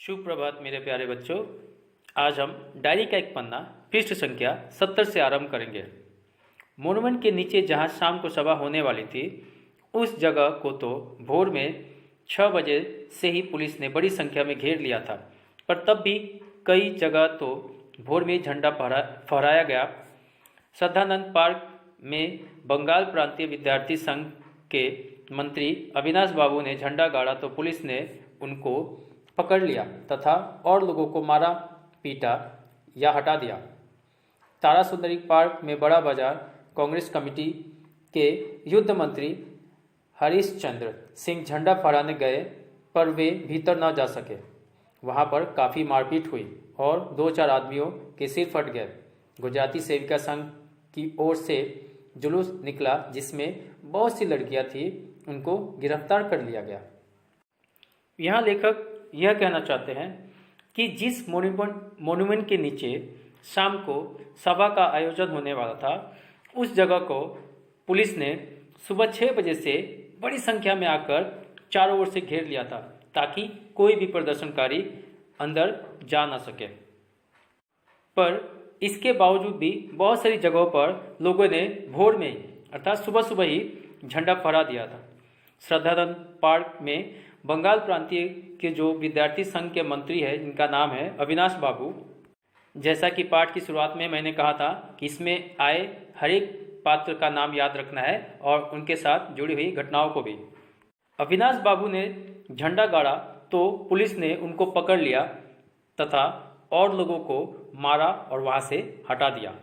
सुप्रभात मेरे प्यारे बच्चों। आज हम डायरी का एक पन्ना पृष्ठ संख्या 70 से आरंभ करेंगे। मोनुमेंट के नीचे जहां शाम को सभा होने वाली थी उस जगह को तो भोर में 6 बजे से ही पुलिस ने बड़ी संख्या में घेर लिया था, पर तब भी कई जगह तो भोर में झंडा फहराया गया। श्रद्धानंद पार्क में बंगाल प्रांतीय विद्यार्थी संघ के मंत्री अविनाश बाबू ने झंडा गाड़ा तो पुलिस ने उनको पकड़ लिया तथा और लोगों को मारा पीटा या हटा दिया। तारा सुंदरी पार्क में बड़ा बाजार कांग्रेस कमेटी के युद्ध मंत्री हरीश चंद्र सिंह झंडा फहराने गए, पर वे भीतर न जा सके। वहां पर काफ़ी मारपीट हुई और 2-4 आदमियों के सिर फट गए। गुजराती सेविका संघ की ओर से जुलूस निकला जिसमें बहुत सी लड़कियां थीं, उनको गिरफ्तार कर लिया गया। यहाँ लेखक यह कहना चाहते हैं कि जिस मोन्यूमेंट के नीचे शाम को सभा का आयोजन होने वाला था उस जगह को पुलिस ने सुबह 6 बजे से बड़ी संख्या में आकर चारों ओर से घेर लिया था ताकि कोई भी प्रदर्शनकारी अंदर जा न सके। पर इसके बावजूद भी बहुत सारी जगहों पर लोगों ने भोर में ही अर्थात सुबह सुबह ही झंडा फहरा दिया था। श्रद्धानंद पार्क में बंगाल प्रांतीय के जो विद्यार्थी संघ के मंत्री है जिनका नाम है अविनाश बाबू, जैसा कि पाठ की शुरुआत में मैंने कहा था कि इसमें आए हर एक पात्र का नाम याद रखना है और उनके साथ जुड़ी हुई घटनाओं को भी। अविनाश बाबू ने झंडा गाड़ा तो पुलिस ने उनको पकड़ लिया तथा और लोगों को मारा और वहां से हटा दिया।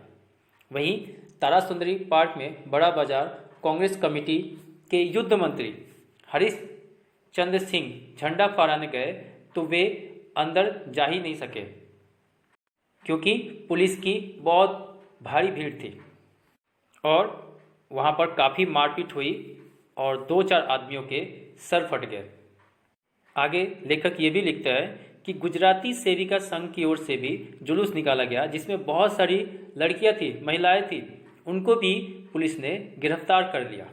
वहीं तारा सुंदरी पार्क में बड़ा बाजार कांग्रेस कमेटी के युद्ध मंत्री हरीश चंद्र सिंह झंडा फहराने गए तो वे अंदर जा ही नहीं सके क्योंकि पुलिस की बहुत भारी भीड़ थी और वहां पर काफ़ी मारपीट हुई और 2-4 आदमियों के सर फट गए। आगे लेखक ये भी लिखता है कि गुजराती सेविका संघ की ओर से भी जुलूस निकाला गया जिसमें बहुत सारी लड़कियां थी, महिलाएं थी, उनको भी पुलिस ने गिरफ्तार कर लिया।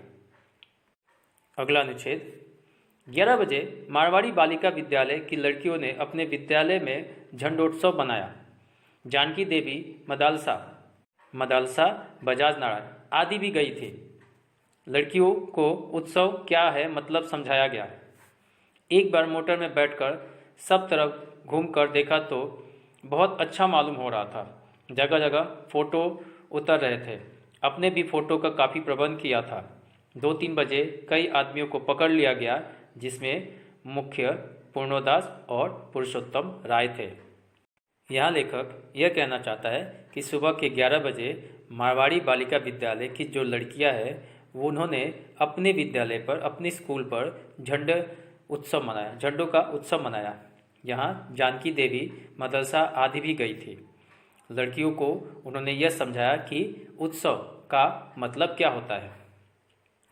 अगला अनुच्छेद 11 बजे मारवाड़ी बालिका विद्यालय की लड़कियों ने अपने विद्यालय में झंडोत्सव मनाया। जानकी देवी मदालसा बजाज नारायण आदि भी गई थी। लड़कियों को उत्सव क्या है मतलब समझाया गया। एक बार मोटर में बैठकर सब तरफ घूमकर देखा तो बहुत अच्छा मालूम हो रहा था। जगह जगह फ़ोटो उतर रहे थे। अपने भी फ़ोटो का काफ़ी प्रबंध किया था। 2-3 बजे कई आदमियों को पकड़ लिया गया जिसमें मुख्य पूर्णोदास और पुरुषोत्तम राय थे। यहाँ लेखक यह कहना चाहता है कि सुबह के 11 बजे मारवाड़ी बालिका विद्यालय की जो लड़कियाँ हैं वो उन्होंने अपने विद्यालय पर, अपने स्कूल पर झंडों का उत्सव मनाया। यहाँ जानकी देवी मदरसा आदि भी गई थी। लड़कियों को उन्होंने यह समझाया कि उत्सव का मतलब क्या होता है,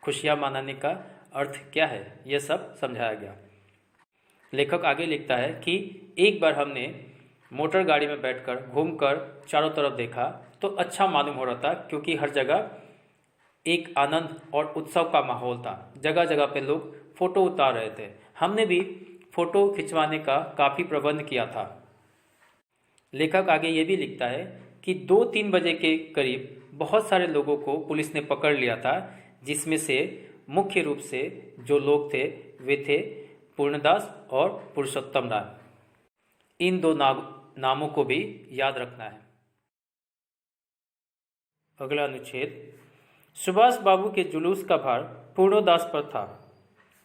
खुशियाँ मनाने का अर्थ क्या है, यह सब समझाया गया। लेखक आगे लिखता है कि एक बार हमने मोटर गाड़ी में बैठकर घूमकर चारों तरफ देखा तो अच्छा मालूम हो रहा था क्योंकि हर जगह एक आनंद और उत्सव का माहौल था। जगह जगह पे लोग फ़ोटो उतार रहे थे। हमने भी फ़ोटो खिंचवाने का काफ़ी प्रबंध किया था। लेखक आगे ये भी लिखता है कि 2-3 बजे के करीब बहुत सारे लोगों को पुलिस ने पकड़ लिया था जिसमें से मुख्य रूप से जो लोग थे वे थे पूर्णदास और पुरुषोत्तम राय। इन 2 नामों को भी याद रखना है। अगला अनुच्छेद सुभाष बाबू के जुलूस का भार पूर्णदास पर था,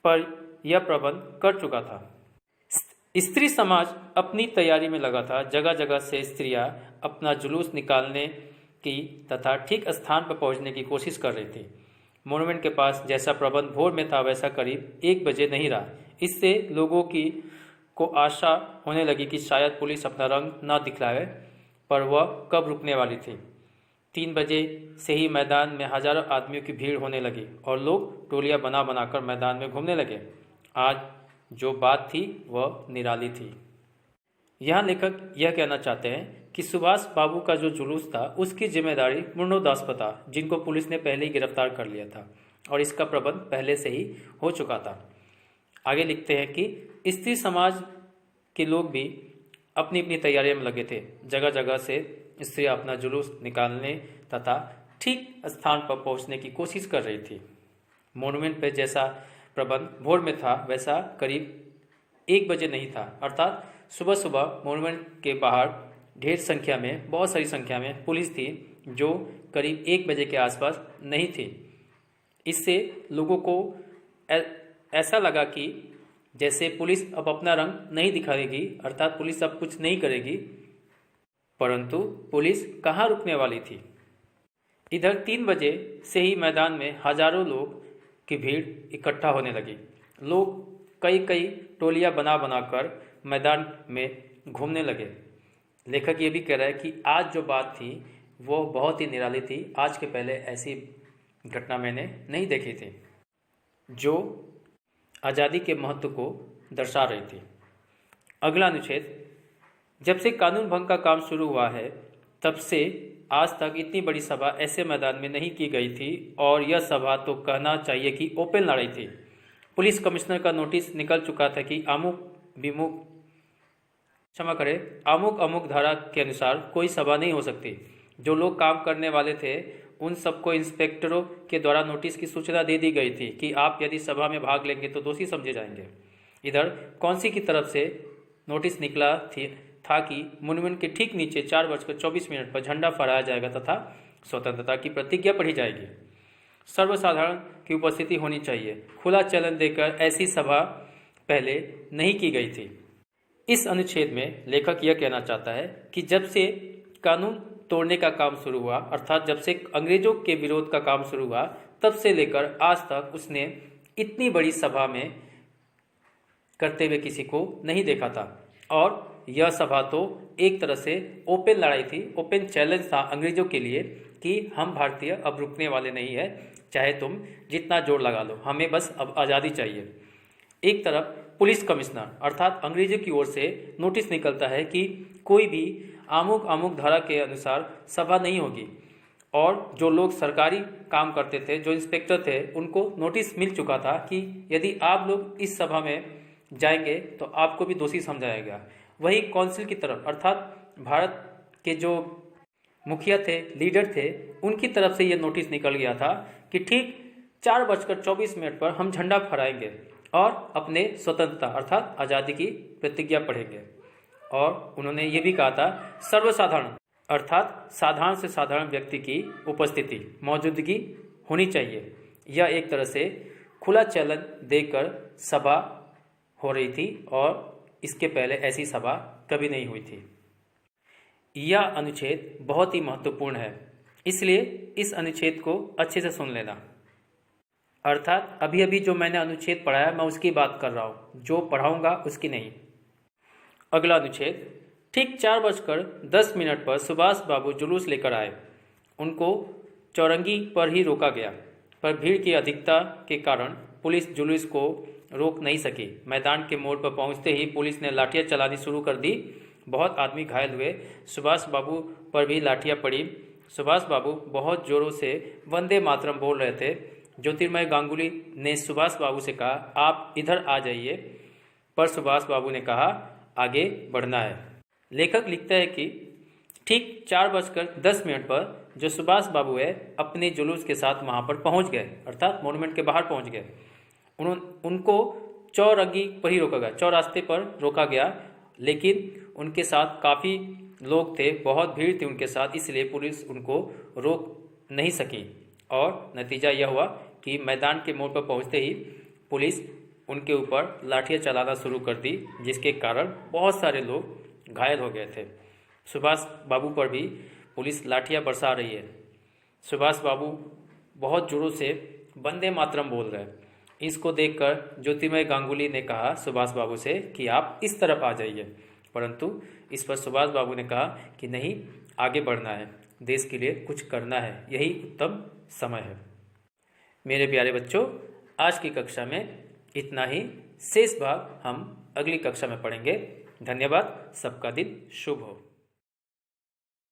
पर यह प्रबंध कर चुका था। स्त्री समाज अपनी तैयारी में लगा था। जगह जगह से स्त्रियां अपना जुलूस निकालने की तथा ठीक स्थान पर पहुंचने की कोशिश कर रही थी। मोनुमेंट के पास जैसा प्रबंध भोर में था वैसा करीब 1 बजे नहीं रहा। इससे लोगों को आशा होने लगी कि शायद पुलिस अपना रंग न दिखलाए, पर वह कब रुकने वाली थी। 3 बजे से ही मैदान में हजारों आदमियों की भीड़ होने लगी और लोग टोलियां बना बनाकर मैदान में घूमने लगे। आज जो बात थी वह निराली थी। यहाँ लेखक यह कहना चाहते हैं कि सुभाष बाबू का जो जुलूस था उसकी जिम्मेदारी पूर्णोदास पर था, जिनको पुलिस ने पहले ही गिरफ्तार कर लिया था और इसका प्रबंध पहले से ही हो चुका था। आगे लिखते हैं कि स्त्री समाज के लोग भी अपनी अपनी तैयारियों में लगे थे। जगह जगह से स्त्रियां अपना जुलूस निकालने तथा ठीक स्थान पर पहुंचने की कोशिश कर रही थी। मॉन्यूमेंट पर जैसा प्रबंध भोर में था वैसा करीब 1 बजे नहीं था, अर्थात सुबह सुबह मॉन्यूमेंट के बाहर ढेर संख्या में, बहुत सारी संख्या में पुलिस थी जो करीब 1 बजे के आसपास नहीं थी। इससे लोगों को ऐसा लगा कि जैसे पुलिस अब अपना रंग नहीं दिखाएगी, अर्थात पुलिस अब कुछ नहीं करेगी, परंतु पुलिस कहाँ रुकने वाली थी। इधर 3 बजे से ही मैदान में हजारों लोग की भीड़ इकट्ठा होने लगी। लोग कई कई टोलियां बना बनाकर मैदान में घूमने लगे। लेखक ये भी कह रहा है कि आज जो बात थी वो बहुत ही निराली थी। आज के पहले ऐसी घटना मैंने नहीं देखी थी जो आज़ादी के महत्व को दर्शा रही थी। अगला अनुच्छेद, जब से कानून भंग का काम शुरू हुआ है तब से आज तक इतनी बड़ी सभा ऐसे मैदान में नहीं की गई थी, और यह सभा तो कहना चाहिए कि ओपन लड़ाई थी। पुलिस कमिश्नर का नोटिस निकल चुका था कि अमुक अमुक धारा के अनुसार कोई सभा नहीं हो सकती। जो लोग काम करने वाले थे उन सबको इंस्पेक्टरों के द्वारा नोटिस की सूचना दे दी गई थी कि आप यदि सभा में भाग लेंगे तो दोषी समझे जाएंगे। इधर कौंसिल की तरफ से नोटिस निकला था कि मॉन्यूमेंट के ठीक नीचे 4:24 पर झंडा फहराया जाएगा तथा स्वतंत्रता की प्रतिज्ञा पढ़ी जाएगी। सर्वसाधारण की उपस्थिति होनी चाहिए। खुला चैलेंज देकर ऐसी सभा पहले नहीं की गई थी। इस अनुच्छेद में लेखक यह कहना चाहता है कि जब से कानून तोड़ने का काम शुरू हुआ, अर्थात जब से अंग्रेजों के विरोध का काम शुरू हुआ, तब से लेकर आज तक उसने इतनी बड़ी सभा में करते हुए किसी को नहीं देखा था। और यह सभा तो एक तरह से ओपन लड़ाई थी, ओपन चैलेंज था अंग्रेजों के लिए कि हम भारतीय अब रुकने वाले नहीं है, चाहे तुम जितना जोर लगा लो, हमें बस अब आज़ादी चाहिए। एक तरफ पुलिस कमिश्नर अर्थात अंग्रेजों की ओर से नोटिस निकलता है कि कोई भी अमुक अमुक धारा के अनुसार सभा नहीं होगी, और जो लोग सरकारी काम करते थे, जो इंस्पेक्टर थे, उनको नोटिस मिल चुका था कि यदि आप लोग इस सभा में जाएंगे तो आपको भी दोषी समझा जाएगा। वही काउंसिल की तरफ अर्थात भारत के जो मुखिया थे, लीडर थे, उनकी तरफ से यह नोटिस निकल गया था कि ठीक 4:24 पर हम झंडा फहराएंगे और अपने स्वतंत्रता अर्थात आज़ादी की प्रतिज्ञा पढ़ेंगे। और उन्होंने ये भी कहा था सर्वसाधारण अर्थात साधारण से साधारण व्यक्ति की उपस्थिति, मौजूदगी होनी चाहिए। यह एक तरह से खुला चैलेंज देकर सभा हो रही थी और इसके पहले ऐसी सभा कभी नहीं हुई थी। यह अनुच्छेद बहुत ही महत्वपूर्ण है, इसलिए इस अनुच्छेद को अच्छे से सुन लेना। अर्थात अभी अभी जो मैंने अनुच्छेद पढ़ाया मैं उसकी बात कर रहा हूँ, जो पढ़ाऊँगा उसकी नहीं। अगला अनुच्छेद, ठीक 4:10 पर सुभाष बाबू जुलूस लेकर आए। उनको चौरंगी पर ही रोका गया, पर भीड़ की अधिकता के कारण पुलिस जुलूस को रोक नहीं सकी। मैदान के मोड़ पर पहुंचते ही पुलिस ने लाठियां चलानी शुरू कर दी। बहुत आदमी घायल हुए। सुभाष बाबू पर भी लाठियां पड़ी। सुभाष बाबू बहुत जोरों से वंदे मातरम बोल रहे थे। ज्योतिर्मय गांगुली ने सुभाष बाबू से कहा, आप इधर आ जाइए, पर सुभाष बाबू ने कहा आगे बढ़ना है। लेखक लिखता है कि ठीक 4:10 पर जो सुभाष बाबू है अपने जुलूस के साथ वहाँ पर पहुँच गए, अर्थात मॉन्यूमेंट के बाहर पहुँच गए। उनको चौरंगी पर ही रोका गया, चौरास्ते पर रोका गया, लेकिन उनके साथ काफ़ी लोग थे, बहुत भीड़ थी उनके साथ, इसलिए पुलिस उनको रोक नहीं सकी। और नतीजा यह हुआ कि मैदान के मोड़ पर पहुंचते ही पुलिस उनके ऊपर लाठियां चलाना शुरू कर दी, जिसके कारण बहुत सारे लोग घायल हो गए थे। सुभाष बाबू पर भी पुलिस लाठियां बरसा रही है। सुभाष बाबू बहुत जोरों से वंदे मातरम बोल रहे हैं। इसको देखकर ज्योतिर्मय गांगुली ने कहा सुभाष बाबू से कि आप इस तरफ आ जाइए, परंतु इस पर सुभाष बाबू ने कहा कि नहीं, आगे बढ़ना है, देश के लिए कुछ करना है, यही उत्तम समय है। मेरे प्यारे बच्चों, आज की कक्षा में इतना ही। शेष भाग हम अगली कक्षा में पढ़ेंगे। धन्यवाद। सबका दिन शुभ हो।